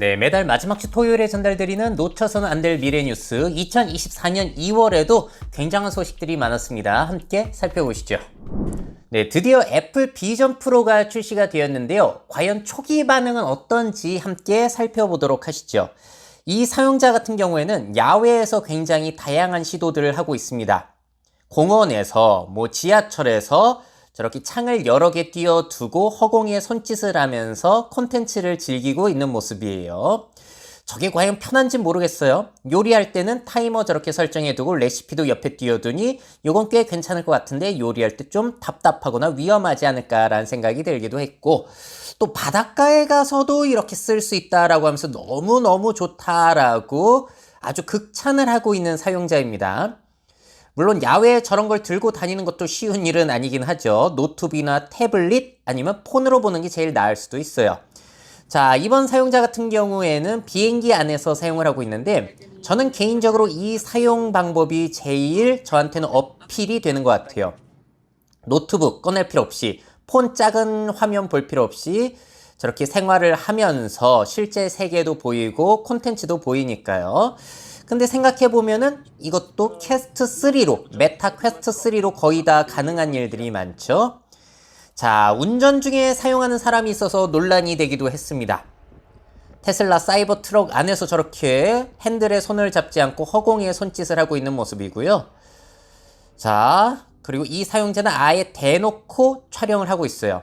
네, 매달 마지막 주 토요일에 전달드리는 놓쳐서는 안 될 미래 뉴스 2024년 2월에도 굉장한 소식들이 많았습니다. 함께 살펴보시죠. 네, 드디어 애플 비전 프로가 출시가 되었는데요. 과연 초기 반응은 어떤지 함께 살펴보도록 하시죠. 이 사용자 같은 경우에는 야외에서 굉장히 다양한 시도들을 하고 있습니다. 공원에서, 지하철에서 저렇게 창을 여러 개 띄워두고 허공에 손짓을 하면서 콘텐츠를 즐기고 있는 모습이에요. 저게 과연 편한지 모르겠어요. 요리할 때는 타이머 저렇게 설정해두고 레시피도 옆에 띄워두니 이건 꽤 괜찮을 것 같은데 요리할 때 좀 답답하거나 위험하지 않을까라는 생각이 들기도 했고, 또 바닷가에 가서도 이렇게 쓸 수 있다라고 하면서 너무너무 좋다라고 아주 극찬을 하고 있는 사용자입니다. 물론 야외에 저런 걸 들고 다니는 것도 쉬운 일은 아니긴 하죠. 노트북이나 태블릿 아니면 폰으로 보는 게 제일 나을 수도 있어요. 자, 이번 사용자 같은 경우에는 비행기 안에서 사용을 하고 있는데 저는 개인적으로 이 사용 방법이 제일 저한테는 어필이 되는 것 같아요. 노트북 꺼낼 필요 없이, 폰 작은 화면 볼 필요 없이 저렇게 생활을 하면서 실제 세계도 보이고 콘텐츠도 보이니까요. 근데 생각해보면은 이것도 퀘스트 3로, 메타 퀘스트 3로 거의 다 가능한 일들이 많죠. 자, 운전 중에 사용하는 사람이 있어서 논란이 되기도 했습니다. 테슬라 사이버 트럭 안에서 저렇게 핸들에 손을 잡지 않고 허공에 손짓을 하고 있는 모습이고요. 자, 그리고 이 사용자는 아예 대놓고 촬영을 하고 있어요.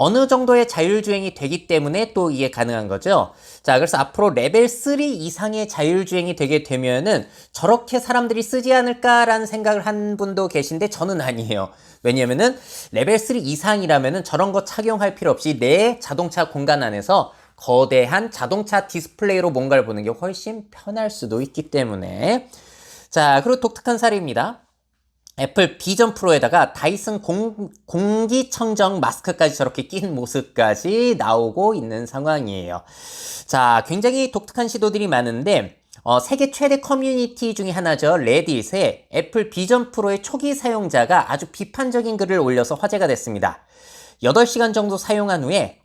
어느 정도의 자율주행이 되기 때문에 또 이게 가능한 거죠. 자, 그래서 앞으로 레벨 3 이상의 자율주행이 되게 되면은 저렇게 사람들이 쓰지 않을까라는 생각을 한 분도 계신데 저는 아니에요. 왜냐면은 레벨 3 이상이라면은 저런 거 착용할 필요 없이 내 자동차 공간 안에서 거대한 자동차 디스플레이로 뭔가를 보는 게 훨씬 편할 수도 있기 때문에. 자, 그리고 독특한 사례입니다. 애플 비전 프로에다가 다이슨 공기청정 마스크까지 저렇게 낀 모습까지 나오고 있는 상황이에요. 자, 굉장히 독특한 시도들이 많은데 세계 최대 커뮤니티 중에 하나죠. 레딧에 애플 비전 프로의 초기 사용자가 아주 비판적인 글을 올려서 화제가 됐습니다. 8시간 정도 사용한 후에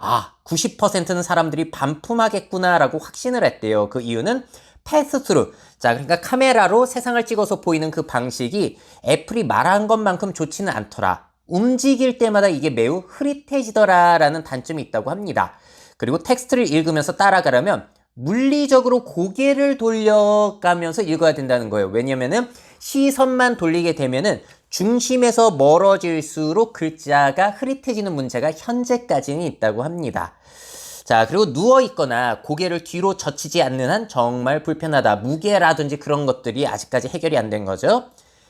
90%는 사람들이 반품하겠구나 라고 확신을 했대요. 그 이유는 패스스루, 자, 그러니까 카메라로 세상을 찍어서 보이는 그 방식이 애플이 말한 것만큼 좋지는 않더라. 움직일 때마다 이게 매우 흐릿해지더라 라는 단점이 있다고 합니다. 그리고 텍스트를 읽으면서 따라가려면 물리적으로 고개를 돌려가면서 읽어야 된다는 거예요. 왜냐면은 시선만 돌리게 되면은 중심에서 멀어질수록 글자가 흐릿해지는 문제가 현재까지는 있다고 합니다. 자, 그리고 누워있거나 고개를 뒤로 젖히지 않는 한 정말 불편하다. 무게라든지 그런 것들이 아직까지 해결이 안 된 거죠.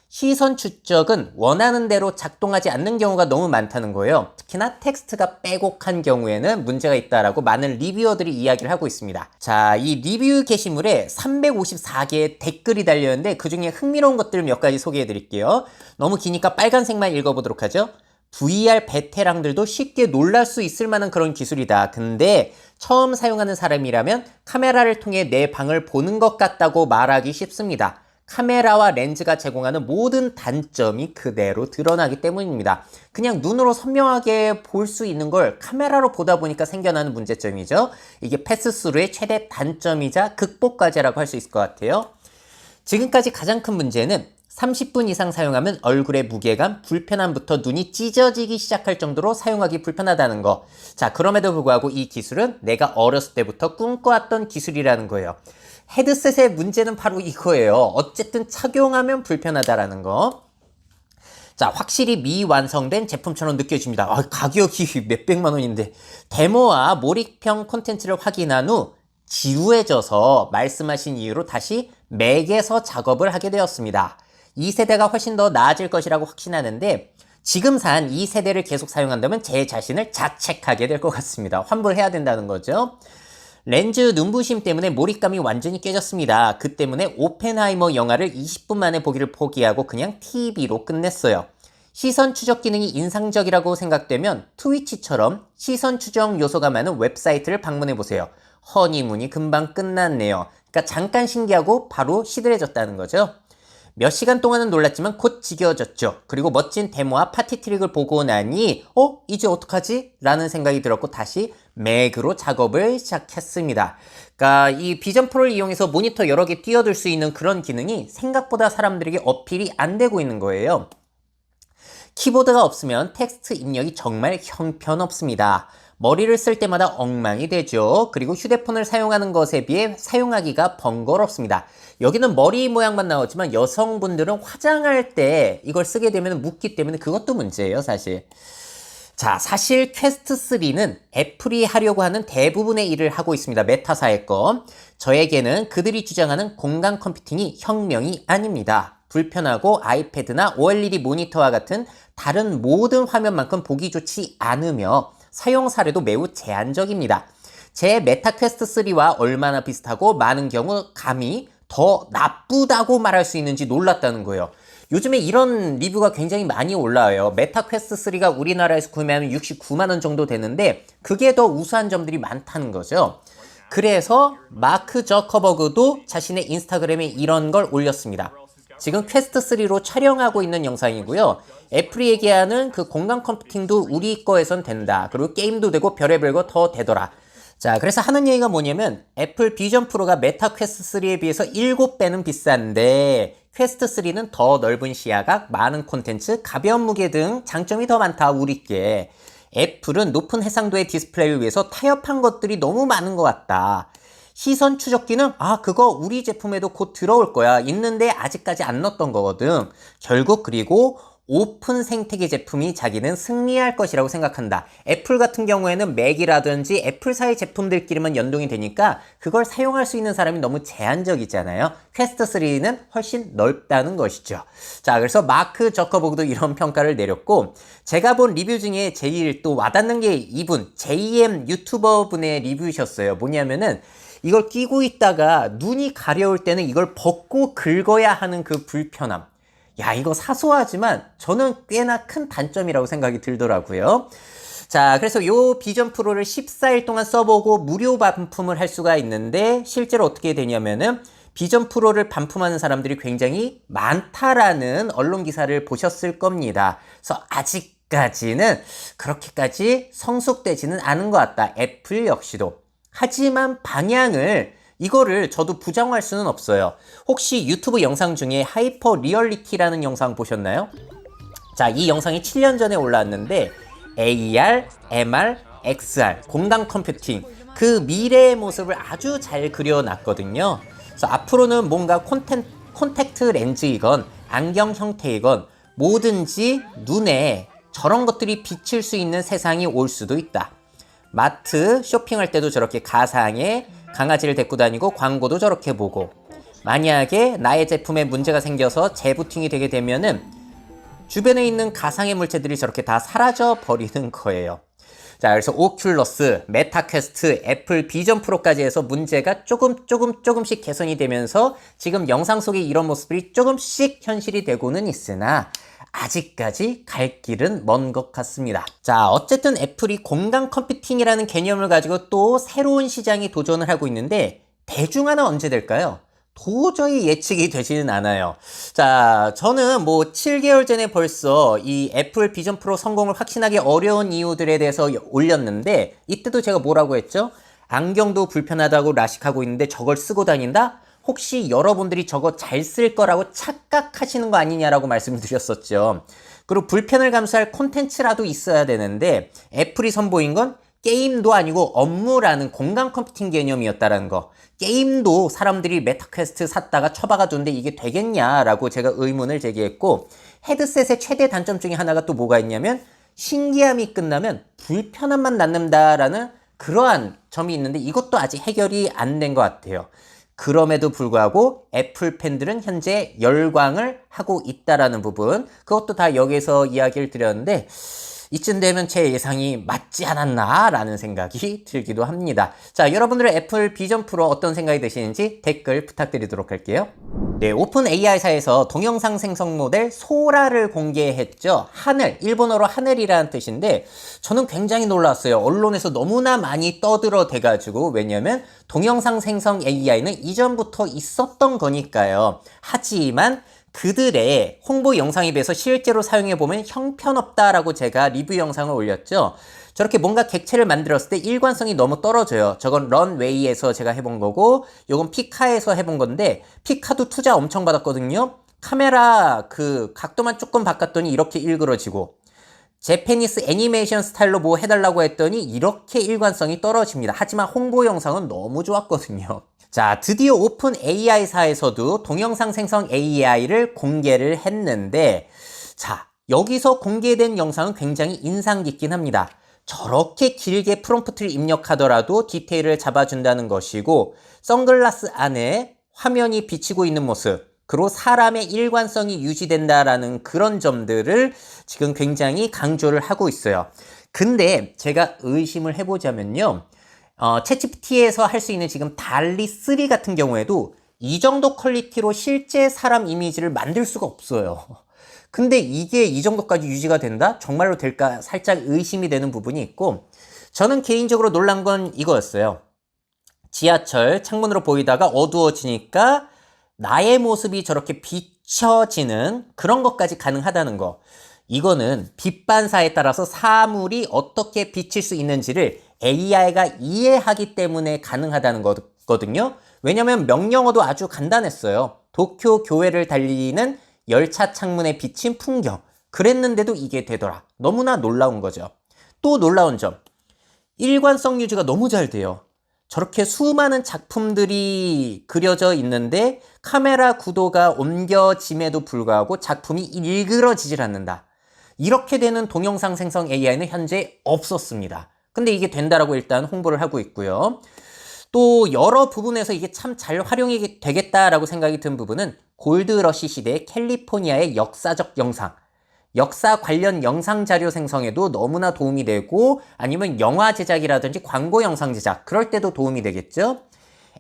시선 추적은 원하는 대로 작동하지 않는 경우가 너무 많다는 거예요. 특히나 텍스트가 빼곡한 경우에는 문제가 있다라고 많은 리뷰어들이 이야기를 하고 있습니다. 자, 이 리뷰 게시물에 354개의 댓글이 달렸는데 그중에 흥미로운 것들을 몇 가지 소개해 드릴게요. 너무 기니까 빨간색만 읽어보도록 하죠. VR 베테랑들도 쉽게 놀랄 수 있을 만한 그런 기술이다. 근데 처음 사용하는 사람이라면 카메라를 통해 내 방을 보는 것 같다고 말하기 쉽습니다. 카메라와 렌즈가 제공하는 모든 단점이 그대로 드러나기 때문입니다. 그냥 눈으로 선명하게 볼 수 있는 걸 카메라로 보다 보니까 생겨나는 문제점이죠. 이게 패스스루의 최대 단점이자 극복 과제라고 할 수 있을 것 같아요. 지금까지 가장 큰 문제는 30분 이상 사용하면 얼굴의 무게감, 불편함부터 눈이 찢어지기 시작할 정도로 사용하기 불편하다는 거. 자, 그럼에도 불구하고 이 기술은 내가 어렸을 때부터 꿈꿔왔던 기술이라는 거예요. 헤드셋의 문제는 바로 이거예요. 어쨌든 착용하면 불편하다라는 거. 자, 확실히 미완성된 제품처럼 느껴집니다. 가격이 몇백만 원인데. 데모와 몰입형 콘텐츠를 확인한 후 지루해져서 말씀하신 이유로 다시 맥에서 작업을 하게 되었습니다. 이 세대가 훨씬 더 나아질 것이라고 확신하는데 지금 산 이 세대를 계속 사용한다면 제 자신을 자책하게 될 것 같습니다. 환불해야 된다는 거죠. 렌즈 눈부심 때문에 몰입감이 완전히 깨졌습니다. 그 때문에 오펜하이머 영화를 20분 만에 보기를 포기하고 그냥 TV로 끝냈어요. 시선 추적 기능이 인상적이라고 생각되면 트위치처럼 시선 추적 요소가 많은 웹사이트를 방문해보세요. 허니문이 금방 끝났네요. 그러니까 잠깐 신기하고 바로 시들해졌다는 거죠. 몇 시간 동안은 놀랐지만 곧 지겨워졌죠. 그리고 멋진 데모와 파티 트릭을 보고 나니 이제 어떡하지? 라는 생각이 들었고 다시 맥으로 작업을 시작했습니다. 그러니까 이 비전 프로를 이용해서 모니터 여러 개 띄워둘 수 있는 그런 기능이 생각보다 사람들에게 어필이 안 되고 있는 거예요. 키보드가 없으면 텍스트 입력이 정말 형편없습니다. 머리를 쓸 때마다 엉망이 되죠. 그리고 휴대폰을 사용하는 것에 비해 사용하기가 번거롭습니다. 여기는 머리 모양만 나오지만 여성분들은 화장할 때 이걸 쓰게 되면 묻기 때문에 그것도 문제예요, 사실. 자, 사실 퀘스트 3는 애플이 하려고 하는 대부분의 일을 하고 있습니다. 메타사의 거. 저에게는 그들이 주장하는 공간 컴퓨팅이 혁명이 아닙니다. 불편하고 아이패드나 OLED 모니터와 같은 다른 모든 화면만큼 보기 좋지 않으며 사용 사례도 매우 제한적입니다. 제 메타 퀘스트 3와 얼마나 비슷하고 많은 경우 감히 더 나쁘다고 말할 수 있는지 놀랐다는 거예요. 요즘에 이런 리뷰가 굉장히 많이 올라와요. 메타 퀘스트 3가 우리나라에서 구매하면 69만 원 정도 되는데 그게 더 우수한 점들이 많다는 거죠. 그래서 마크 저커버그도 자신의 인스타그램에 이런 걸 올렸습니다. 지금 퀘스트 3로 촬영하고 있는 영상이고요. 애플이 얘기하는 그 공간 컴퓨팅도 우리 거에선 된다. 그리고 게임도 되고 별의별 거 더 되더라. 자, 그래서 하는 얘기가 뭐냐면 애플 비전 프로가 메타 퀘스트 3에 비해서 7배는 비싼데 퀘스트 3는 더 넓은 시야각, 많은 콘텐츠, 가벼운 무게 등 장점이 더 많다, 우리께. 애플은 높은 해상도의 디스플레이를 위해서 타협한 것들이 너무 많은 것 같다. 시선 추적기는 그거 우리 제품에도 곧 들어올 거야. 있는데 아직까지 안 넣었던 거거든. 결국 그리고 오픈 생태계 제품이 자기는 승리할 것이라고 생각한다. 애플 같은 경우에는 맥이라든지 애플사의 제품들끼리만 연동이 되니까 그걸 사용할 수 있는 사람이 너무 제한적이잖아요. 퀘스트 3는 훨씬 넓다는 것이죠. 자, 그래서 마크 저커버그도 이런 평가를 내렸고 제가 본 리뷰 중에 제일 또 와닿는 게 이분 JM 유튜버 분의 리뷰셨어요. 뭐냐면은 이걸 끼고 있다가 눈이 가려울 때는 이걸 벗고 긁어야 하는 그 불편함. 야, 이거 사소하지만 저는 꽤나 큰 단점이라고 생각이 들더라고요. 자, 그래서 요 비전 프로를 14일 동안 써보고 무료 반품을 할 수가 있는데 실제로 어떻게 되냐면은 비전 프로를 반품하는 사람들이 굉장히 많다라는 언론 기사를 보셨을 겁니다. 그래서 아직까지는 그렇게까지 성숙되지는 않은 것 같다. 애플 역시도. 하지만 방향을 이거를 저도 부정할 수는 없어요. 혹시 유튜브 영상 중에 하이퍼 리얼리티라는 영상 보셨나요? 자, 이 영상이 7년 전에 올라왔는데 AR, MR, XR, 공간 컴퓨팅 그 미래의 모습을 아주 잘 그려놨거든요. 그래서 앞으로는 뭔가 콘택트 렌즈이건 안경 형태이건 뭐든지 눈에 저런 것들이 비칠 수 있는 세상이 올 수도 있다. 마트 쇼핑할 때도 저렇게 가상의 강아지를 데리고 다니고 광고도 저렇게 보고 만약에 나의 제품에 문제가 생겨서 재부팅이 되게 되면은 주변에 있는 가상의 물체들이 저렇게 다 사라져 버리는 거예요. 자, 그래서 오큘러스, 메타 퀘스트, 애플 비전 프로까지 해서 문제가 조금씩 개선이 되면서 지금 영상 속에 이런 모습들이 조금씩 현실이 되고는 있으나 아직까지 갈 길은 먼 것 같습니다. 자, 어쨌든 애플이 공간 컴퓨팅이라는 개념을 가지고 또 새로운 시장에 도전을 하고 있는데 대중화는 언제 될까요? 도저히 예측이 되지는 않아요. 자, 저는 7개월 전에 벌써 이 애플 비전 프로 성공을 확신하기 어려운 이유들에 대해서 올렸는데 이때도 제가 뭐라고 했죠? 안경도 불편하다고 라식하고 있는데 저걸 쓰고 다닌다? 혹시 여러분들이 저거 잘 쓸 거라고 착각하시는 거 아니냐라고 말씀을 드렸었죠. 그리고 불편을 감수할 콘텐츠라도 있어야 되는데 애플이 선보인 건 게임도 아니고 업무라는 공간 컴퓨팅 개념이었다는 거. 게임도 사람들이 메타 퀘스트 샀다가 처박아 두는데 이게 되겠냐라고 제가 의문을 제기했고 헤드셋의 최대 단점 중에 하나가 또 뭐가 있냐면 신기함이 끝나면 불편함만 남는다라는 그러한 점이 있는데 이것도 아직 해결이 안 된 것 같아요. 그럼에도 불구하고 애플 팬들은 현재 열광을 하고 있다라는 부분 그것도 다 여기서 이야기를 드렸는데 이쯤 되면 제 예상이 맞지 않았나 라는 생각이 들기도 합니다. 자, 여러분들의 애플 비전 프로 어떤 생각이 드시는지 댓글 부탁드리도록 할게요. 네, 오픈 AI사에서 동영상 생성 모델 소라를 공개했죠. 하늘, 일본어로 하늘이라는 뜻인데 저는 굉장히 놀랐어요. 언론에서 너무나 많이 떠들어 대가지고 왜냐면 동영상 생성 AI는 이전부터 있었던 거니까요. 하지만 그들의 홍보 영상에 비해서 실제로 사용해보면 형편없다라고 제가 리뷰 영상을 올렸죠. 저렇게 뭔가 객체를 만들었을 때 일관성이 너무 떨어져요. 저건 런웨이에서 제가 해본 거고, 요건 피카에서 해본 건데, 피카도 투자 엄청 받았거든요. 카메라 그 각도만 조금 바꿨더니 이렇게 일그러지고, 재패니스 애니메이션 스타일로 뭐 해달라고 했더니 이렇게 일관성이 떨어집니다. 하지만 홍보 영상은 너무 좋았거든요. 자, 드디어 오픈 AI사에서도 동영상 생성 AI를 공개를 했는데, 자, 여기서 공개된 영상은 굉장히 인상 깊긴 합니다. 저렇게 길게 프롬프트를 입력하더라도 디테일을 잡아준다는 것이고, 선글라스 안에 화면이 비치고 있는 모습, 그리고 사람의 일관성이 유지된다라는 그런 점들을 지금 굉장히 강조를 하고 있어요. 근데 제가 의심을 해보자면요. 챗GPT에서 할 수 있는 지금 달리3 같은 경우에도 이 정도 퀄리티로 실제 사람 이미지를 만들 수가 없어요. 근데 이게 이 정도까지 유지가 된다? 정말로 될까? 살짝 의심이 되는 부분이 있고, 저는 개인적으로 놀란 건 이거였어요. 지하철 창문으로 보이다가 어두워지니까 나의 모습이 저렇게 비춰지는 그런 것까지 가능하다는 거. 이거는 빛 반사에 따라서 사물이 어떻게 비칠 수 있는지를 AI가 이해하기 때문에 가능하다는 거거든요. 왜냐면 명령어도 아주 간단했어요. 도쿄 교외를 달리는 열차 창문에 비친 풍경. 그랬는데도 이게 되더라. 너무나 놀라운 거죠. 또 놀라운 점. 일관성 유지가 너무 잘 돼요. 저렇게 수많은 작품들이 그려져 있는데 카메라 구도가 옮겨짐에도 불구하고 작품이 일그러지질 않는다. 이렇게 되는 동영상 생성 AI는 현재 없었습니다. 근데 이게 된다라고 일단 홍보를 하고 있고요. 또 여러 부분에서 이게 참 잘 활용이 되겠다라고 생각이 든 부분은 골드러시 시대 캘리포니아의 역사적 영상, 역사 관련 영상 자료 생성에도 너무나 도움이 되고, 아니면 영화 제작이라든지 광고 영상 제작, 그럴 때도 도움이 되겠죠.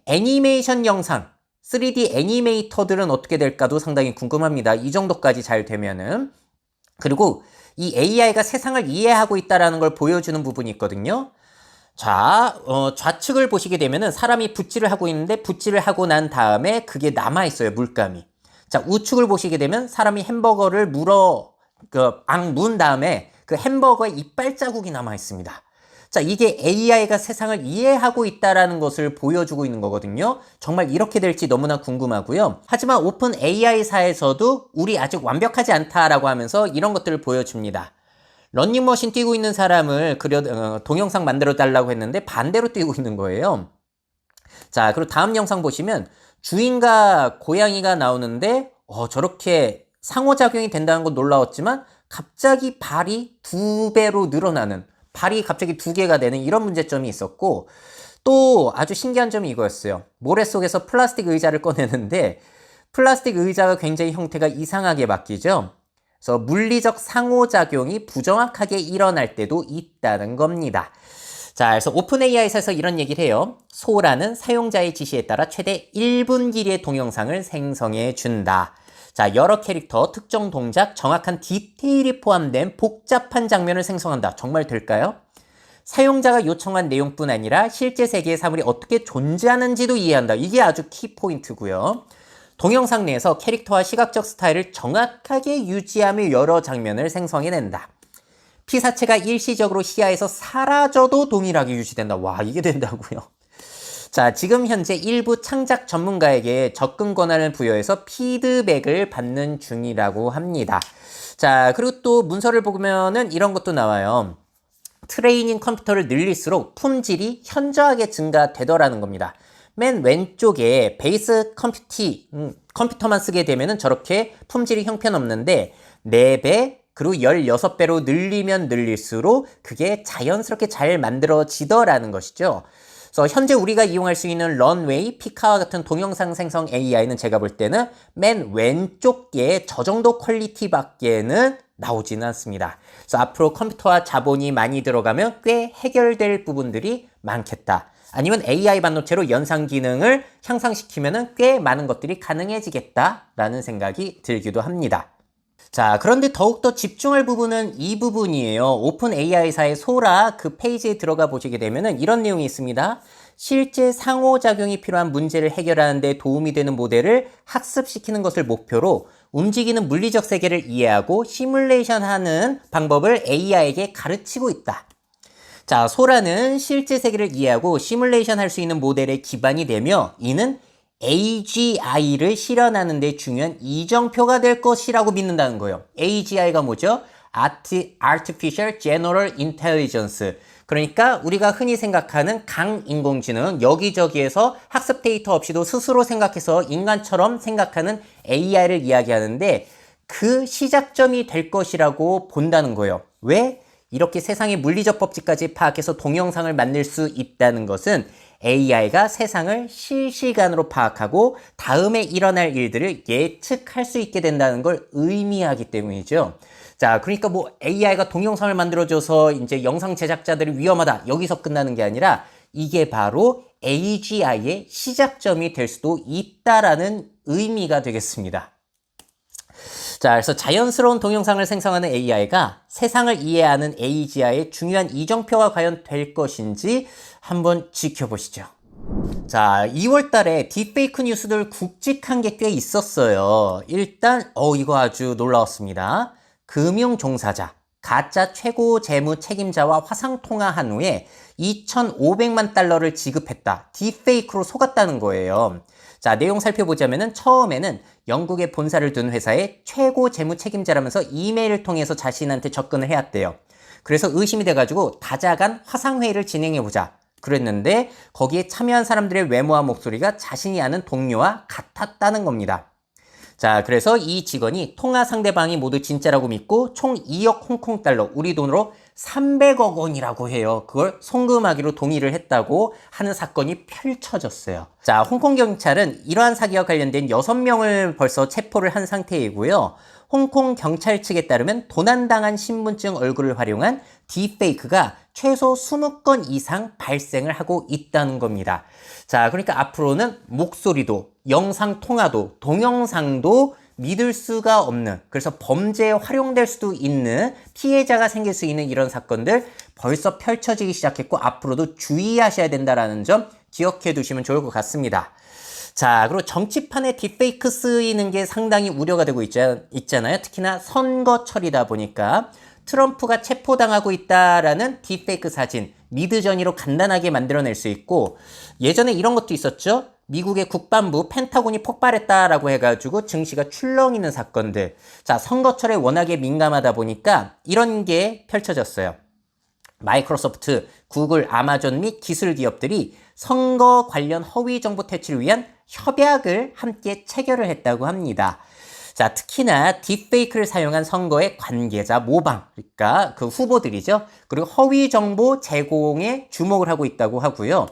애니메이션 영상, 3D 애니메이터들은 어떻게 될까도 상당히 궁금합니다. 이 정도까지 잘 되면은. 그리고 이 AI가 세상을 이해하고 있다는 걸 보여주는 부분이 있거든요. 자, 좌측을 보시게 되면은 사람이 붓질을 하고 있는데 붓질을 하고 난 다음에 그게 남아있어요, 물감이. 자, 우측을 보시게 되면 사람이 햄버거를 문 다음에 그 햄버거에 이빨 자국이 남아있습니다. 자, 이게 AI가 세상을 이해하고 있다는 것을 보여주고 있는 거거든요. 정말 이렇게 될지 너무나 궁금하고요. 하지만 오픈 AI사에서도 우리 아직 완벽하지 않다라고 하면서 이런 것들을 보여줍니다. 러닝머신 뛰고 있는 사람을 동영상 만들어 달라고 했는데 반대로 뛰고 있는 거예요. 자, 그리고 다음 영상 보시면 주인과 고양이가 나오는데 저렇게 상호작용이 된다는 건 놀라웠지만 갑자기 발이 2배로 늘어나는, 발이 갑자기 2개가 되는 이런 문제점이 있었고, 또 아주 신기한 점이 이거였어요. 모래 속에서 플라스틱 의자를 꺼내는데 플라스틱 의자가 굉장히 형태가 이상하게 바뀌죠. 그래서 물리적 상호작용이 부정확하게 일어날 때도 있다는 겁니다. 자, 그래서 오픈 AI에서 이런 얘기를 해요. 소라는 사용자의 지시에 따라 최대 1분 길이의 동영상을 생성해 준다. 자, 여러 캐릭터, 특정 동작, 정확한 디테일이 포함된 복잡한 장면을 생성한다. 정말 될까요? 사용자가 요청한 내용뿐 아니라 실제 세계의 사물이 어떻게 존재하는지도 이해한다. 이게 아주 키포인트고요. 동영상 내에서 캐릭터와 시각적 스타일을 정확하게 유지하며 여러 장면을 생성해낸다. 피사체가 일시적으로 시야에서 사라져도 동일하게 유지된다. 와, 이게 된다고요? 자, 지금 현재 일부 창작 전문가에게 접근 권한을 부여해서 피드백을 받는 중이라고 합니다. 자, 그리고 또 문서를 보면은 이런 것도 나와요. 트레이닝 컴퓨터를 늘릴수록 품질이 현저하게 증가되더라는 겁니다. 맨 왼쪽에 베이스 컴퓨터만 쓰게 되면은 저렇게 품질이 형편없는데 4배, 그리고 16배로 늘리면 늘릴수록 그게 자연스럽게 잘 만들어지더라는 것이죠. 그래서 현재 우리가 이용할 수 있는 런웨이, 피카와 같은 동영상 생성 AI는 제가 볼 때는 맨 왼쪽 게 저 정도 퀄리티밖에는 나오지는 않습니다. 그래서 앞으로 컴퓨터와 자본이 많이 들어가면 꽤 해결될 부분들이 많겠다. 아니면 AI 반도체로 연상 기능을 향상시키면 꽤 많은 것들이 가능해지겠다라는 생각이 들기도 합니다. 자, 그런데 더욱더 집중할 부분은 이 부분이에요. 오픈 AI사의 소라 그 페이지에 들어가 보시게 되면 이런 내용이 있습니다. 실제 상호작용이 필요한 문제를 해결하는 데 도움이 되는 모델을 학습시키는 것을 목표로 움직이는 물리적 세계를 이해하고 시뮬레이션하는 방법을 AI에게 가르치고 있다. 자, 소라는 실제 세계를 이해하고 시뮬레이션 할 수 있는 모델의 기반이 되며 이는 AGI를 실현하는 데 중요한 이정표가 될 것이라고 믿는다는 거예요. AGI가 뭐죠? Artificial General Intelligence. 그러니까 우리가 흔히 생각하는 강인공지능, 여기저기에서 학습 데이터 없이도 스스로 생각해서 인간처럼 생각하는 AI를 이야기하는데 그 시작점이 될 것이라고 본다는 거예요. 왜? 이렇게 세상의 물리적 법칙까지 파악해서 동영상을 만들 수 있다는 것은 AI가 세상을 실시간으로 파악하고 다음에 일어날 일들을 예측할 수 있게 된다는 걸 의미하기 때문이죠. 자, 그러니까 뭐 AI가 동영상을 만들어줘서 이제 영상 제작자들이 위험하다. 여기서 끝나는 게 아니라 이게 바로 AGI의 시작점이 될 수도 있다라는 의미가 되겠습니다. 자, 그래서 자연스러운 동영상을 생성하는 AI가 세상을 이해하는 AGI의 중요한 이정표가 과연 될 것인지 한번 지켜보시죠. 자, 2월 달에 딥페이크 뉴스들 굵직한 게 꽤 있었어요. 일단 이거 아주 놀라웠습니다. 금융 종사자, 가짜 최고 재무 책임자와 화상 통화한 후에 2,500만 달러를 지급했다. 딥페이크로 속았다는 거예요. 자, 내용 살펴보자면은 처음에는 영국에 본사를 둔 회사의 최고 재무 책임자라면서 이메일을 통해서 자신한테 접근을 해왔대요. 그래서 의심이 돼가지고 다자간 화상회의를 진행해보자. 그랬는데 거기에 참여한 사람들의 외모와 목소리가 자신이 아는 동료와 같았다는 겁니다. 자, 그래서 이 직원이 통화 상대방이 모두 진짜라고 믿고 총 2억 홍콩 달러, 우리 돈으로 300억 원이라고 해요. 그걸 송금하기로 동의를 했다고 하는 사건이 펼쳐졌어요. 자, 홍콩 경찰은 이러한 사기와 관련된 6명을 벌써 체포를 한 상태이고요. 홍콩 경찰 측에 따르면 도난당한 신분증 얼굴을 활용한 딥페이크가 최소 20건 이상 발생을 하고 있다는 겁니다. 자, 그러니까 앞으로는 목소리도, 영상 통화도, 동영상도 믿을 수가 없는, 그래서 범죄에 활용될 수도 있는, 피해자가 생길 수 있는 이런 사건들 벌써 펼쳐지기 시작했고 앞으로도 주의하셔야 된다는 점 기억해 두시면 좋을 것 같습니다. 자, 그리고 정치판에 딥페이크 쓰이는 게 상당히 우려가 되고 있잖아요. 특히나 선거철이다 보니까 트럼프가 체포당하고 있다라는 딥페이크 사진 미드저니로 간단하게 만들어낼 수 있고, 예전에 이런 것도 있었죠. 미국의 국방부 펜타곤이 폭발했다라고 해가지고 증시가 출렁이는 사건들. 자, 선거철에 워낙에 민감하다 보니까 이런 게 펼쳐졌어요. 마이크로소프트, 구글, 아마존 및 기술 기업들이 선거 관련 허위 정보 퇴치를 위한 협약을 함께 체결을 했다고 합니다. 자, 특히나 딥페이크를 사용한 선거의 관계자 모방, 그러니까 그 후보들이죠. 그리고 허위 정보 제공에 주목을 하고 있다고 하고요.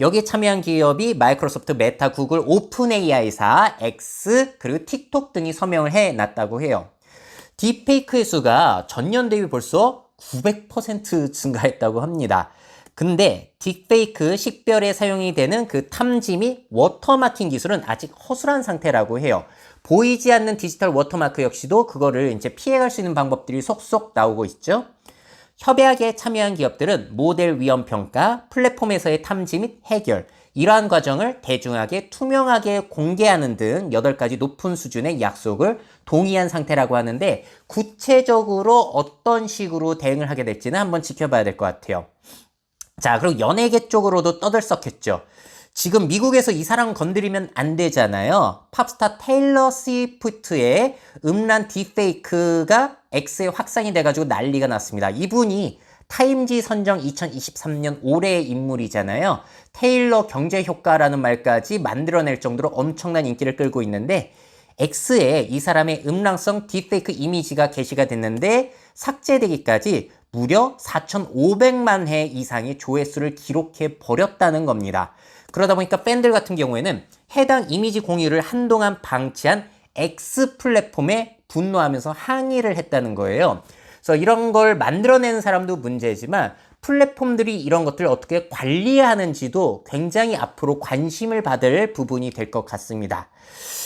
여기에 참여한 기업이 마이크로소프트, 메타, 구글, 오픈 AI사, X, 그리고 틱톡 등이 서명을 해놨다고 해요. 딥페이크의 수가 전년 대비 벌써 900% 증가했다고 합니다. 근데 딥페이크 식별에 사용이 되는 그 탐지 및 워터마킹 기술은 아직 허술한 상태라고 해요. 보이지 않는 디지털 워터마크 역시도 그거를 이제 피해갈 수 있는 방법들이 속속 나오고 있죠. 협약에 참여한 기업들은 모델 위험 평가, 플랫폼에서의 탐지 및 해결, 이러한 과정을 대중하게 투명하게 공개하는 등 8가지 높은 수준의 약속을 동의한 상태라고 하는데, 구체적으로 어떤 식으로 대응을 하게 될지는 한번 지켜봐야 될 것 같아요. 자, 그리고 연예계 쪽으로도 떠들썩했죠. 지금 미국에서 이 사람 건드리면 안 되잖아요. 팝스타 테일러 스위프트의 음란 딥페이크가 X에 확산이 돼가지고 난리가 났습니다. 이분이 타임지 선정 2023년 올해의 인물이잖아요. 테일러 경제효과라는 말까지 만들어낼 정도로 엄청난 인기를 끌고 있는데, X에 이 사람의 음란성 딥페이크 이미지가 게시가 됐는데 삭제되기까지 무려 4,500만 회 이상의 조회수를 기록해 버렸다는 겁니다. 그러다 보니까 팬들 같은 경우에는 해당 이미지 공유를 한동안 방치한 X 플랫폼에 분노하면서 항의를 했다는 거예요. 그래서 이런 걸 만들어내는 사람도 문제지만 플랫폼들이 이런 것들을 어떻게 관리하는지도 굉장히 앞으로 관심을 받을 부분이 될 것 같습니다.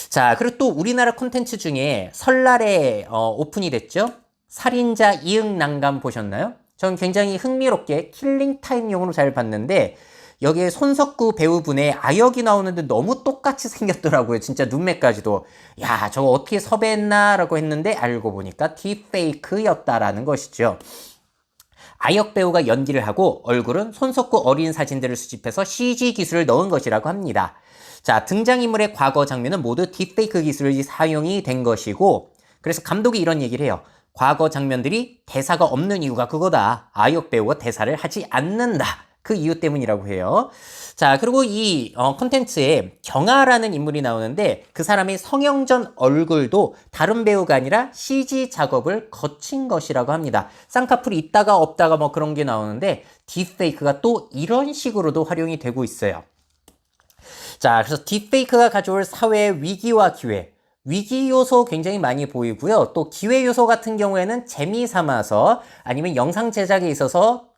자, 그리고 또 우리나라 콘텐츠 중에 설날에 오픈이 됐죠. 살인자 이응난감 보셨나요? 전 굉장히 흥미롭게 킬링타임용으로 잘 봤는데, 여기에 손석구 배우분의 아역이 나오는데 너무 똑같이 생겼더라고요. 진짜 눈매까지도. 야, 저거 어떻게 섭외했나? 라고 했는데 알고 보니까 딥페이크였다라는 것이죠. 아역 배우가 연기를 하고 얼굴은 손석구 어린 사진들을 수집해서 CG 기술을 넣은 것이라고 합니다. 자, 등장인물의 과거 장면은 모두 딥페이크 기술이 사용이 된 것이고, 그래서 감독이 이런 얘기를 해요. 과거 장면들이 대사가 없는 이유가 그거다. 아역 배우가 대사를 하지 않는다. 그 이유 때문이라고 해요. 자, 그리고 이 콘텐츠에 경아라는 인물이 나오는데 그 사람의 성형전 얼굴도 다른 배우가 아니라 CG 작업을 거친 것이라고 합니다. 쌍꺼풀이 있다가 없다가 뭐 그런 게 나오는데 딥페이크가 또 이런 식으로도 활용이 되고 있어요. 자, 그래서 딥페이크가 가져올 사회의 위기와 기회. 위기 요소 굉장히 많이 보이고요. 또 기회 요소 같은 경우에는 재미 삼아서 아니면 영상 제작에 있어서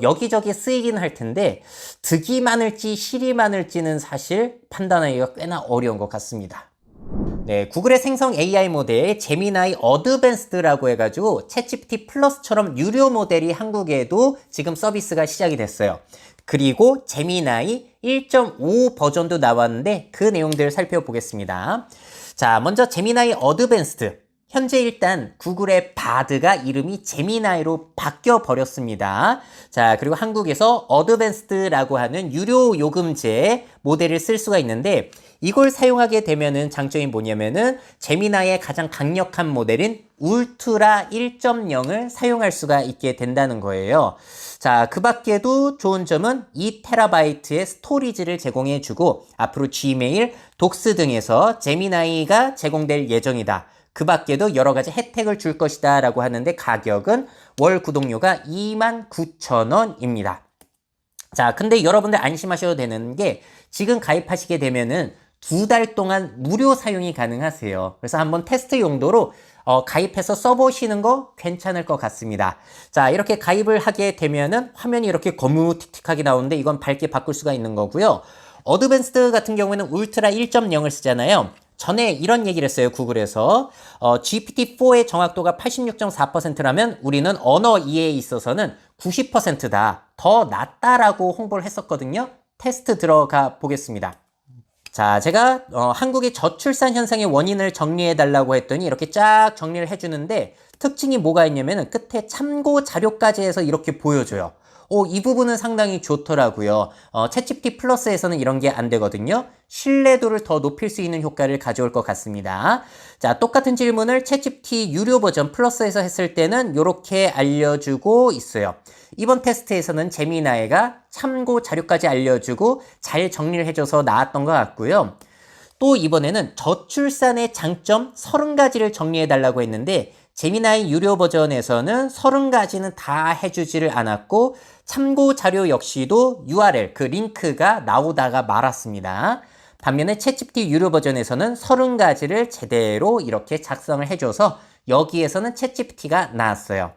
여기저기 쓰이긴 할 텐데 득이 많을지 실이 많을지는 사실 판단하기가 꽤나 어려운 것 같습니다. 네, 구글의 생성 AI 모델 제미나이 어드밴스드라고 해가지고 챗GPT 플러스처럼 유료 모델이 한국에도 지금 서비스가 시작이 됐어요. 그리고 제미나이 1.5 버전도 나왔는데 그 내용들을 살펴보겠습니다. 자, 먼저 제미나이 어드밴스드. 현재 일단 구글의 바드가 이름이 제미나이로 바뀌어 버렸습니다. 자, 그리고 한국에서 어드밴스드라고 하는 유료 요금제 모델을 쓸 수가 있는데 이걸 사용하게 되면은 장점이 뭐냐면은 제미나이의 가장 강력한 모델인 울트라 1.0을 사용할 수가 있게 된다는 거예요. 자, 그 밖에도 좋은 점은 2TB의 스토리지를 제공해주고 앞으로 지메일, 독스 등에서 제미나이가 제공될 예정이다. 그 밖에도 여러 가지 혜택을 줄 것이다 라고 하는데 가격은 월 구독료가 29,000원입니다. 자, 근데 여러분들 안심하셔도 되는 게 지금 가입하시게 되면은 2달 동안 무료 사용이 가능하세요. 그래서 한번 테스트 용도로 가입해서 써보시는 거 괜찮을 것 같습니다. 자, 이렇게 가입을 하게 되면은 화면이 이렇게 거무틱틱하게 나오는데 이건 밝게 바꿀 수가 있는 거고요. 어드밴스드 같은 경우에는 울트라 1.0을 쓰잖아요. 전에 이런 얘기를 했어요. 구글에서 GPT-4의 정확도가 86.4%라면 우리는 언어 이해에 있어서는 90%다. 더 낫다라고 홍보를 했었거든요. 테스트 들어가 보겠습니다. 자, 제가 한국의 저출산 현상의 원인을 정리해달라고 했더니 이렇게 쫙 정리를 해주는데 특징이 뭐가 있냐면 끝에 참고 자료까지 해서 이렇게 보여줘요. 이 부분은 상당히 좋더라고요. 챗GPT 플러스에서는 이런 게 안 되거든요. 신뢰도를 더 높일 수 있는 효과를 가져올 것 같습니다. 자, 똑같은 질문을 챗GPT 유료 버전 플러스에서 했을 때는 이렇게 알려주고 있어요. 이번 테스트에서는 제미나이가 참고 자료까지 알려주고 잘 정리를 해줘서 나왔던 것 같고요. 또 이번에는 저출산의 장점 30가지를 정리해달라고 했는데 제미나이 유료 버전에서는 30가지는 다 해주지를 않았고 참고 자료 역시도 URL, 그 링크가 나오다가 말았습니다. 반면에 챗GPT 유료 버전에서는 30가지를 제대로 이렇게 작성을 해줘서 여기에서는 챗GPT가 나왔어요.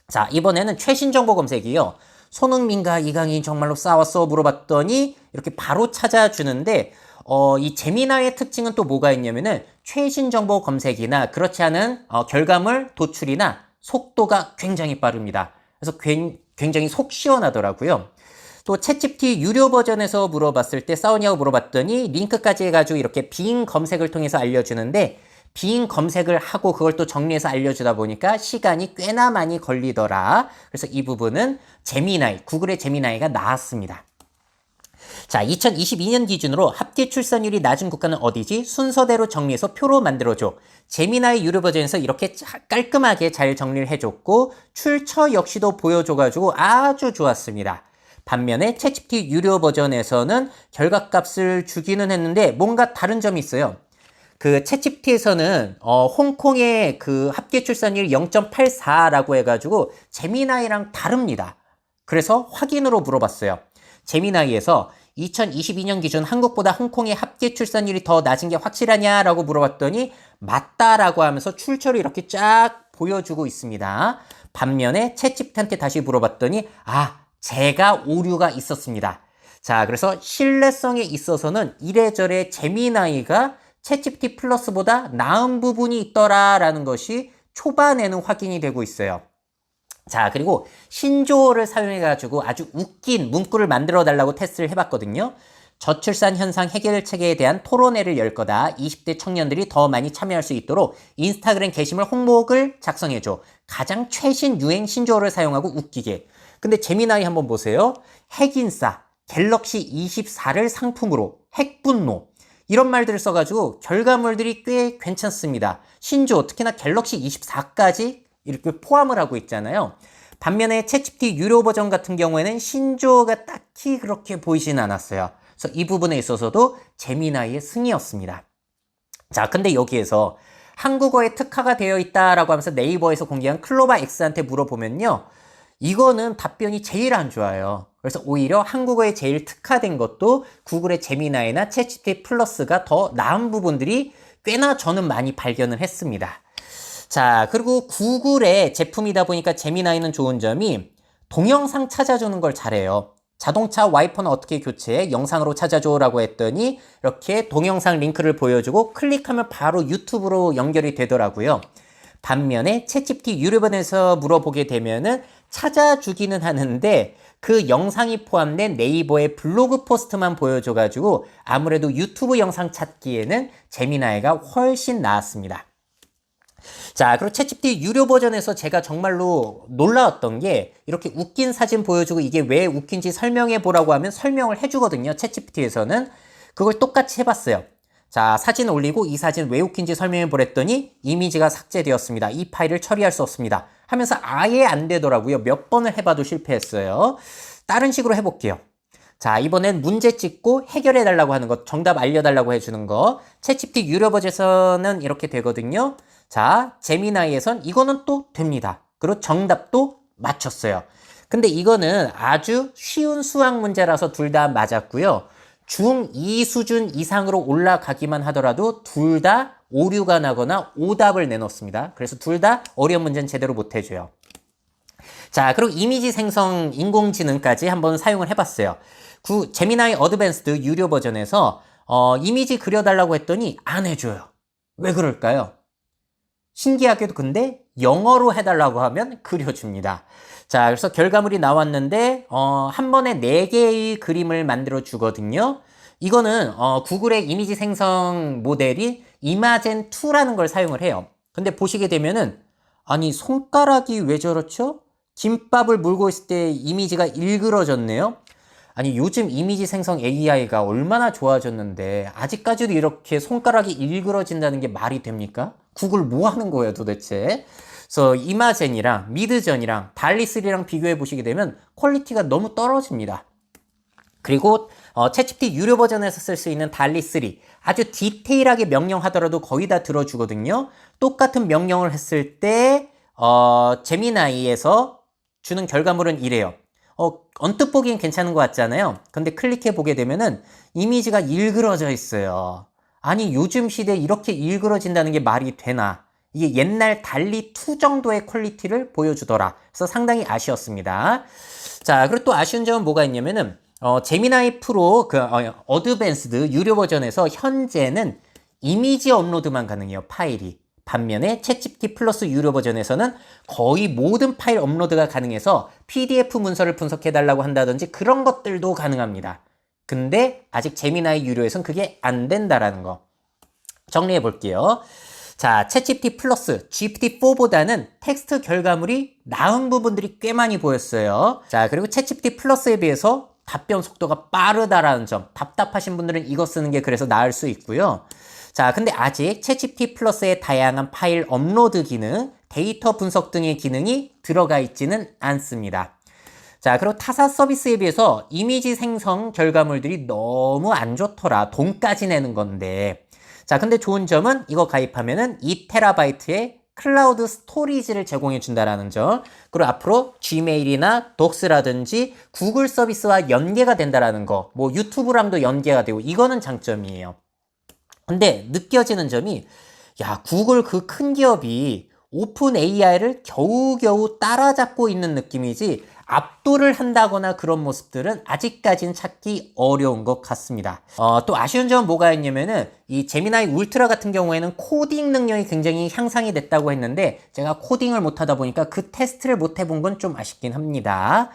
자, 이번에는 최신 정보 검색이요. 손흥민과 이강인 정말로 싸웠어? 물어봤더니 이렇게 바로 찾아주는데 이 제미나이의 특징은 또 뭐가 있냐면은 최신 정보 검색이나 그렇지 않은 결과물 도출이나 속도가 굉장히 빠릅니다. 그래서 굉장히 속 시원하더라고요. 또 챗GPT 유료 버전에서 물어봤을 때 싸우냐고 물어봤더니 링크까지 해가지고 이렇게 빙 검색을 통해서 알려주는데 빙 검색을 하고 그걸 또 정리해서 알려주다 보니까 시간이 꽤나 많이 걸리더라. 그래서 이 부분은 제미나이, 구글의 제미나이가 나왔습니다. 자, 2022년 기준으로 합계 출산율이 낮은 국가는 어디지? 순서대로 정리해서 표로 만들어줘. 제미나이 유료 버전에서 이렇게 깔끔하게 잘 정리를 해줬고 출처 역시도 보여줘가지고 아주 좋았습니다. 반면에 챗GPT 유료 버전에서는 결과값을 주기는 했는데 뭔가 다른 점이 있어요. 그 챗GPT에서는 홍콩의 그 합계 출산율이 0.84라고 해가지고 제미나이랑 다릅니다. 그래서 확인으로 물어봤어요. 제미나이에서 2022년 기준 한국보다 홍콩의 합계 출산율이 더 낮은 게 확실하냐라고 물어봤더니 맞다라고 하면서 출처를 이렇게 쫙 보여주고 있습니다. 반면에 챗GPT한테 다시 물어봤더니 제가 오류가 있었습니다. 자, 그래서 신뢰성에 있어서는 이래저래 제미나이가 챗GPT 플러스보다 나은 부분이 있더라라는 것이 초반에는 확인이 되고 있어요. 자, 그리고 신조어를 사용해가지고 아주 웃긴 문구를 만들어 달라고 테스트를 해봤거든요. 저출산 현상 해결책에 대한 토론회를 열 거다. 20대 청년들이 더 많이 참여할 수 있도록 인스타그램 게시물 홍보를 작성해줘. 가장 최신 유행 신조어를 사용하고 웃기게. 근데 재미나이 한번 보세요. 핵인싸, 갤럭시 24를 상품으로, 핵분노. 이런 말들을 써가지고 결과물들이 꽤 괜찮습니다. 신조어, 특히나 갤럭시 24까지 이렇게 포함을 하고 있잖아요. 반면에 챗GPT 유료 버전 같은 경우에는 신조어가 딱히 그렇게 보이진 않았어요. 그래서 이 부분에 있어서도 제미나이의 승이었습니다. 자, 근데 여기에서 한국어에 특화가 되어 있다라고 하면서 네이버에서 공개한 클로바 X한테 물어보면요. 이거는 답변이 제일 안 좋아요. 그래서 오히려 한국어에 제일 특화된 것도 구글의 제미나이나 챗GPT 플러스가 더 나은 부분들이 꽤나 저는 많이 발견을 했습니다. 자, 그리고 구글의 제품이다 보니까 제미나이는 좋은 점이 동영상 찾아주는 걸 잘해요. 자동차 와이퍼는 어떻게 교체해? 영상으로 찾아줘라고 했더니 이렇게 동영상 링크를 보여주고 클릭하면 바로 유튜브로 연결이 되더라고요. 반면에 챗GPT 유료본에서 물어보게 되면은 찾아주기는 하는데 그 영상이 포함된 네이버의 블로그 포스트만 보여줘가지고 아무래도 유튜브 영상 찾기에는 제미나이가 훨씬 나았습니다. 자, 그리고 챗GPT 유료 버전에서 제가 정말로 놀라웠던 게 이렇게 웃긴 사진 보여주고 이게 왜 웃긴지 설명해 보라고 하면 설명을 해주거든요. 챗GPT에서는 그걸 똑같이 해봤어요. 자, 사진 올리고 이 사진 왜 웃긴지 설명해 보랬더니 이미지가 삭제되었습니다. 이 파일을 처리할 수 없습니다. 하면서 아예 안 되더라고요. 몇 번을 해봐도 실패했어요. 다른 식으로 해볼게요. 자, 이번엔 문제 찍고 해결해 달라고 하는 것, 정답 알려달라고 해주는 거. 챗GPT 유료 버전에서는 이렇게 되거든요. 자, 제미나이에선 이거는 또 됩니다. 그리고 정답도 맞췄어요. 근데 이거는 아주 쉬운 수학 문제라서 둘 다 맞았고요. 중2 수준 이상으로 올라가기만 하더라도 둘 다 오류가 나거나 오답을 내놓습니다. 그래서 둘 다 어려운 문제는 제대로 못 해줘요. 자, 그리고 이미지 생성 인공지능까지 한번 사용을 해봤어요. 제미나이 어드밴스드 유료 버전에서 이미지 그려달라고 했더니 안 해줘요. 왜 그럴까요? 신기하게도 근데 영어로 해달라고 하면 그려줍니다. 자, 그래서 결과물이 나왔는데 한 번에 4개의 그림을 만들어 주거든요. 이거는 구글의 이미지 생성 모델이 이마젠2라는 걸 사용을 해요. 근데 보시게 되면은 아니 손가락이 왜 저렇죠? 김밥을 물고 있을 때 이미지가 일그러졌네요. 아니 요즘 이미지 생성 AI가 얼마나 좋아졌는데 아직까지도 이렇게 손가락이 일그러진다는 게 말이 됩니까? 구글 뭐 하는 거예요 도대체? 그래서 이마젠이랑 미드전이랑 달리3랑 비교해 보시게 되면 퀄리티가 너무 떨어집니다. 그리고 챗GPT 유료 버전에서 쓸 수 있는 달리3 아주 디테일하게 명령하더라도 거의 다 들어주거든요. 똑같은 명령을 했을 때 제미나이에서 주는 결과물은 이래요. 언뜻 보기엔 괜찮은 것 같잖아요. 근데 클릭해 보게 되면은 이미지가 일그러져 있어요. 아니 요즘 시대에 이렇게 일그러진다는 게 말이 되나? 이게 옛날 달리2 정도의 퀄리티를 보여주더라. 그래서 상당히 아쉬웠습니다. 자, 그리고 또 아쉬운 점은 뭐가 있냐면은 제미나이 프로 어드밴스드 유료 버전에서 현재는 이미지 업로드만 가능해요. 파일이. 반면에 챗GPT 플러스 유료 버전에서는 거의 모든 파일 업로드가 가능해서 PDF 문서를 분석해달라고 한다든지 그런 것들도 가능합니다. 근데 아직 제미나이 유료에선 그게 안 된다라는 거. 정리해 볼게요. 자, 챗GPT 플러스 GPT-4보다는 텍스트 결과물이 나은 부분들이 꽤 많이 보였어요. 자, 그리고 챗GPT 플러스에 비해서 답변 속도가 빠르다라는 점. 답답하신 분들은 이거 쓰는 게 그래서 나을 수 있고요. 자, 근데 아직 챗GPT 플러스의 다양한 파일 업로드 기능, 데이터 분석 등의 기능이 들어가 있지는 않습니다. 자, 그리고 타사 서비스에 비해서 이미지 생성 결과물들이 너무 안 좋더라. 돈까지 내는 건데. 자, 근데 좋은 점은 이거 가입하면은 2TB의 클라우드 스토리지를 제공해 준다라는 점. 그리고 앞으로 지메일이나 독스라든지 구글 서비스와 연계가 된다라는 거. 뭐 유튜브랑도 연계가 되고 이거는 장점이에요. 근데 느껴지는 점이 야, 구글 그 큰 기업이 오픈 AI를 겨우겨우 따라잡고 있는 느낌이지 압도를 한다거나 그런 모습들은 아직까지는 찾기 어려운 것 같습니다. 또 아쉬운 점은 뭐가 있냐면은 이 제미나이 울트라 같은 경우에는 코딩 능력이 굉장히 향상이 됐다고 했는데 제가 코딩을 못하다 보니까 그 테스트를 못 해본 건 좀 아쉽긴 합니다.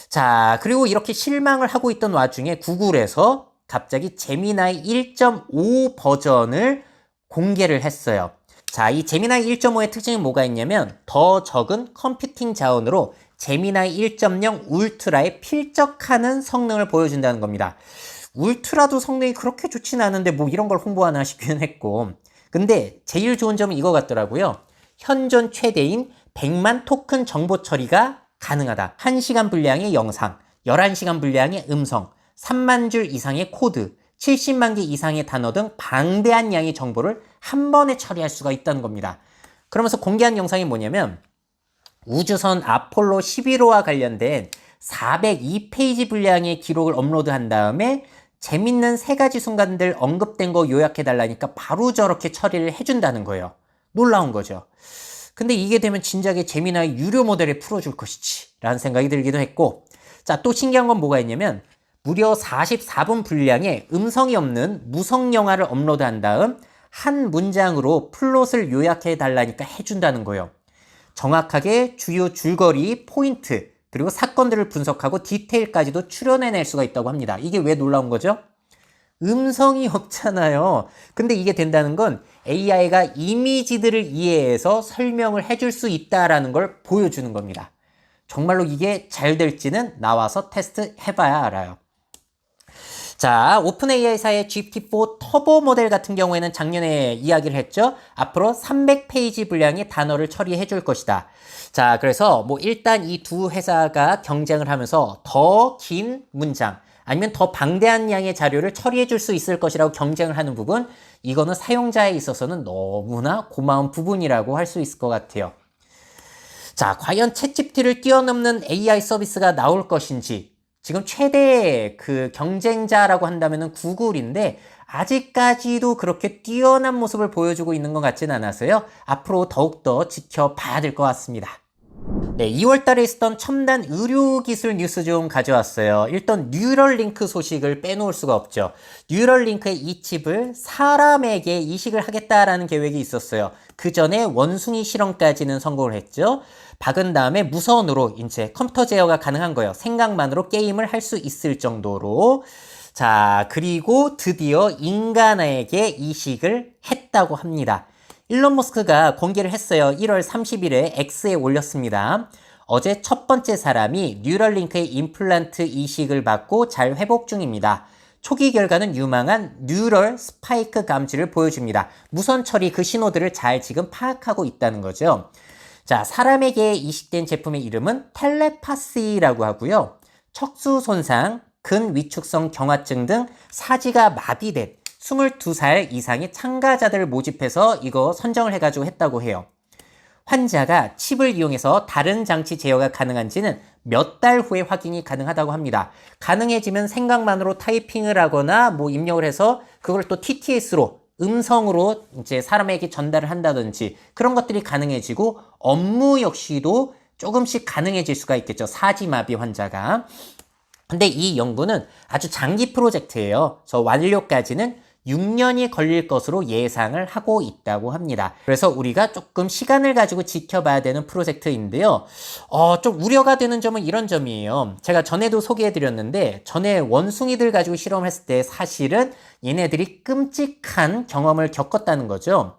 자, 그리고 이렇게 실망을 하고 있던 와중에 구글에서 갑자기 제미나이 1.5 버전을 공개를 했어요. 자, 이 제미나이 1.5의 특징이 뭐가 있냐면 더 적은 컴퓨팅 자원으로 제미나이 1.0 울트라에 필적하는 성능을 보여준다는 겁니다. 울트라도 성능이 그렇게 좋지는 않은데 뭐 이런 걸 홍보하나 싶긴 했고, 근데 제일 좋은 점은 이거 같더라고요. 현존 최대인 100만 토큰 정보 처리가 가능하다. 1시간 분량의 영상, 11시간 분량의 음성, 3만 줄 이상의 코드, 70만 개 이상의 단어 등 방대한 양의 정보를 한 번에 처리할 수가 있다는 겁니다. 그러면서 공개한 영상이 뭐냐면 우주선 아폴로 11호와 관련된 402페이지 분량의 기록을 업로드한 다음에 재밌는 3가지 순간들 언급된 거 요약해 달라니까 바로 저렇게 처리를 해준다는 거예요. 놀라운 거죠. 근데 이게 되면 진작에 제미나이 유료 모델에 풀어줄 것이지 라는 생각이 들기도 했고, 자, 또 신기한 건 뭐가 있냐면 무려 44분 분량의 음성이 없는 무성 영화를 업로드한 다음 한 문장으로 플롯을 요약해 달라니까 해준다는 거예요. 정확하게 주요 줄거리, 포인트, 그리고 사건들을 분석하고 디테일까지도 추려내낼 수가 있다고 합니다. 이게 왜 놀라운 거죠? 음성이 없잖아요. 근데 이게 된다는 건 AI가 이미지들을 이해해서 설명을 해줄 수 있다라는 걸 보여주는 겁니다. 정말로 이게 잘 될지는 나와서 테스트 해봐야 알아요. 자, 오픈 AI사의 GPT-4 터보 모델 같은 경우에는 작년에 이야기를 했죠. 앞으로 300페이지 분량의 단어를 처리해 줄 것이다. 자, 그래서 뭐 일단 이 두 회사가 경쟁을 하면서 더 긴 문장 아니면 더 방대한 양의 자료를 처리해 줄 수 있을 것이라고 경쟁을 하는 부분, 이거는 사용자에 있어서는 너무나 고마운 부분이라고 할 수 있을 것 같아요. 자, 과연 챗GPT를 뛰어넘는 AI 서비스가 나올 것인지, 지금 최대 그 경쟁자라고 한다면은 구글인데 아직까지도 그렇게 뛰어난 모습을 보여주고 있는 것 같지는 않아서요. 앞으로 더욱더 지켜봐야 될 것 같습니다. 네, 2월 달에 있었던 첨단 의료기술 뉴스 좀 가져왔어요. 일단 뉴럴링크 소식을 빼놓을 수가 없죠. 뉴럴링크의 이 칩을 사람에게 이식을 하겠다라는 계획이 있었어요. 그 전에 원숭이 실험까지는 성공을 했죠. 박은 다음에 무선으로 이제 컴퓨터 제어가 가능한 거예요. 생각만으로 게임을 할 수 있을 정도로. 자, 그리고 드디어 인간에게 이식을 했다고 합니다. 일론 머스크가 공개를 했어요. 1월 30일에 X에 올렸습니다. 어제 첫 번째 사람이 뉴럴링크의 임플란트 이식을 받고 잘 회복 중입니다. 초기 결과는 유망한 뉴럴 스파이크 감지를 보여줍니다. 무선 처리 그 신호들을 잘 지금 파악하고 있다는 거죠. 자, 사람에게 이식된 제품의 이름은 텔레파시라고 하고요. 척수 손상, 근위축성 경화증 등 사지가 마비된 22살 이상의 참가자들을 모집해서 이거 선정을 해가지고 했다고 해요. 환자가 칩을 이용해서 다른 장치 제어가 가능한지는 몇 달 후에 확인이 가능하다고 합니다. 가능해지면 생각만으로 타이핑을 하거나 뭐 입력을 해서 그걸 또 TTS로 음성으로 이제 사람에게 전달을 한다든지 그런 것들이 가능해지고 업무 역시도 조금씩 가능해질 수가 있겠죠. 사지마비 환자가. 근데 이 연구는 아주 장기 프로젝트예요. 그래서 완료까지는 6년이 걸릴 것으로 예상을 하고 있다고 합니다. 그래서 우리가 조금 시간을 가지고 지켜봐야 되는 프로젝트인데요. 좀 우려가 되는 점은 이런 점이에요. 제가 전에도 소개해드렸는데 전에 원숭이들 가지고 실험했을 때 사실은 얘네들이 끔찍한 경험을 겪었다는 거죠.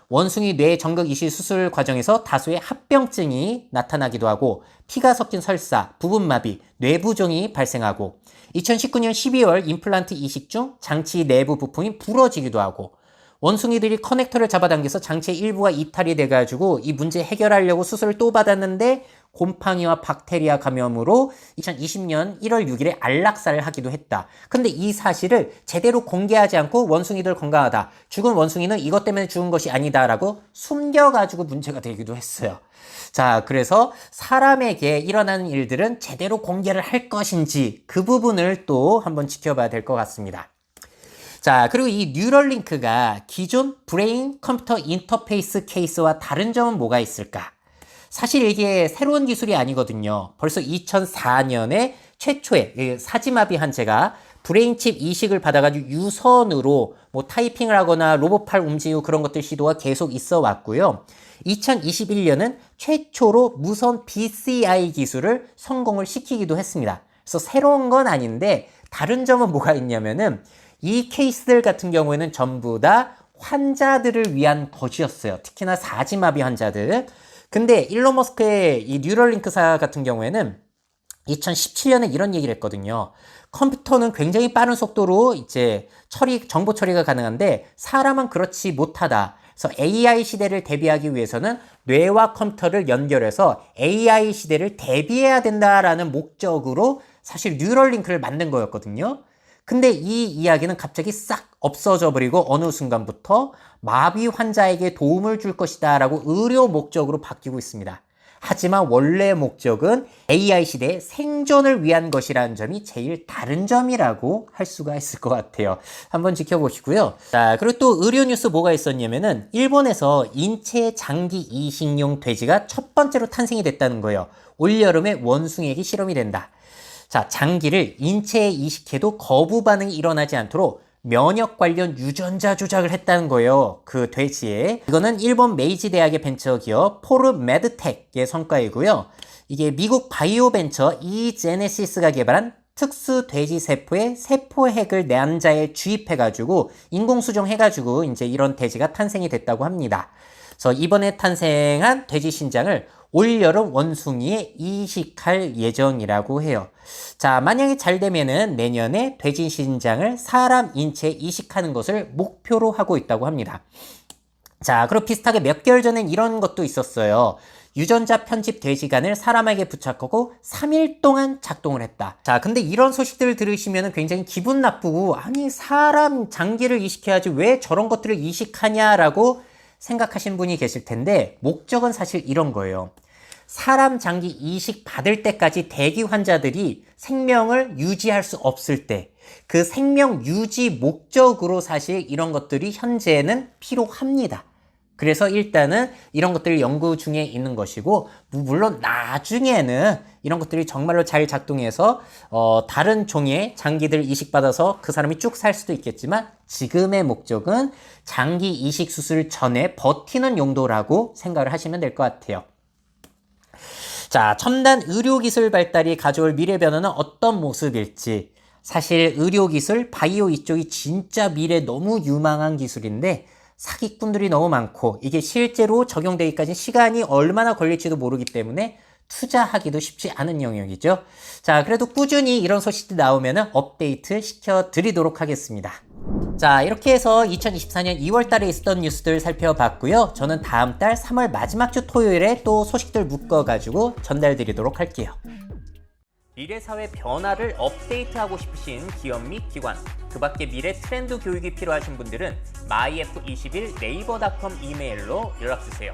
원숭이 뇌 정극 이식 수술 과정에서 다수의 합병증이 나타나기도 하고 피가 섞인 설사, 부분마비, 뇌부종이 발생하고 2019년 12월 임플란트 이식 중 장치 내부 부품이 부러지기도 하고 원숭이들이 커넥터를 잡아당겨서 장치의 일부가 이탈이 돼가지고 이 문제 해결하려고 수술을 또 받았는데 곰팡이와 박테리아 감염으로 2020년 1월 6일에 안락사를 하기도 했다. 근데 이 사실을 제대로 공개하지 않고 원숭이들 건강하다. 죽은 원숭이는 이것 때문에 죽은 것이 아니다라고 숨겨가지고 문제가 되기도 했어요. 자, 그래서 사람에게 일어나는 일들은 제대로 공개를 할 것인지 그 부분을 또 한번 지켜봐야 될 것 같습니다. 자, 그리고 이 뉴럴링크가 기존 브레인 컴퓨터 인터페이스 케이스와 다른 점은 뭐가 있을까? 사실 이게 새로운 기술이 아니거든요. 벌써 2004년에 최초의 사지마비 환자가 브레인칩 이식을 받아가지고 유선으로 뭐 타이핑을 하거나 로봇팔 움직이고 그런 것들 시도가 계속 있어 왔고요. 2021년은 최초로 무선 BCI 기술을 성공을 시키기도 했습니다. 그래서 새로운 건 아닌데 다른 점은 뭐가 있냐면은 이 케이스들 같은 경우에는 전부 다 환자들을 위한 것이었어요. 특히나 사지마비 환자들. 근데 일론 머스크의 이 뉴럴링크사 같은 경우에는 2017년에 이런 얘기를 했거든요. 컴퓨터는 굉장히 빠른 속도로 이제 정보 처리가 가능한데 사람은 그렇지 못하다. 그래서 AI 시대를 대비하기 위해서는 뇌와 컴퓨터를 연결해서 AI 시대를 대비해야 된다라는 목적으로 사실 뉴럴링크를 만든 거였거든요. 근데 이 이야기는 갑자기 싹 없어져 버리고 어느 순간부터 마비 환자에게 도움을 줄 것이다 라고 의료 목적으로 바뀌고 있습니다. 하지만 원래 목적은 AI 시대의 생존을 위한 것이라는 점이 제일 다른 점이라고 할 수가 있을 것 같아요. 한번 지켜보시고요. 자, 그리고 또 의료 뉴스 뭐가 있었냐면은 일본에서 인체 장기 이식용 돼지가 첫 번째로 탄생이 됐다는 거예요. 올여름에 원숭이에게 실험이 된다. 자, 장기를 인체에 이식해도 거부 반응이 일어나지 않도록 면역 관련 유전자 조작을 했다는 거예요. 그 돼지에. 이거는 일본 메이지 대학의 벤처 기업 포르메드텍의 성과이고요. 이게 미국 바이오 벤처 이제네시스가 개발한 특수 돼지 세포에 세포 핵을 뇌자에 주입해가지고 인공수정해가지고 이제 이런 돼지가 탄생이 됐다고 합니다. 그래서 이번에 탄생한 돼지 신장을 올여름 원숭이에 이식할 예정이라고 해요. 자, 만약에 잘 되면은 내년에 돼지 신장을 사람 인체에 이식하는 것을 목표로 하고 있다고 합니다. 자, 그리고 비슷하게 몇 개월 전엔 이런 것도 있었어요. 유전자 편집 돼지간을 사람에게 부착하고 3일 동안 작동을 했다. 자, 근데 이런 소식들을 들으시면 굉장히 기분 나쁘고 아니 사람 장기를 이식해야지 왜 저런 것들을 이식하냐라고 생각하신 분이 계실 텐데 목적은 사실 이런 거예요. 사람 장기 이식 받을 때까지 대기 환자들이 생명을 유지할 수 없을 때 그 생명 유지 목적으로 사실 이런 것들이 현재는 필요합니다. 그래서 일단은 이런 것들이 연구 중에 있는 것이고 물론 나중에는 이런 것들이 정말로 잘 작동해서 다른 종의 장기들을 이식받아서 그 사람이 쭉 살 수도 있겠지만 지금의 목적은 장기 이식 수술 전에 버티는 용도라고 생각을 하시면 될 것 같아요. 자, 첨단 의료기술 발달이 가져올 미래 변화는 어떤 모습일지. 사실 의료기술, 바이오 이쪽이 진짜 미래 너무 유망한 기술인데 사기꾼들이 너무 많고 이게 실제로 적용되기까지 시간이 얼마나 걸릴지도 모르기 때문에 투자하기도 쉽지 않은 영역이죠. 자, 그래도 꾸준히 이런 소식들이 나오면 업데이트 시켜드리도록 하겠습니다. 자, 이렇게 해서 2024년 2월 달에 있었던 뉴스들 살펴봤고요. 저는 다음 달 3월 마지막 주 토요일에 또 소식들 묶어가지고 전달드리도록 할게요. 미래사회 변화를 업데이트하고 싶으신 기업 및 기관, 그 밖에 미래 트렌드 교육이 필요하신 분들은 myf21 네이버닷컴 이메일로 연락주세요.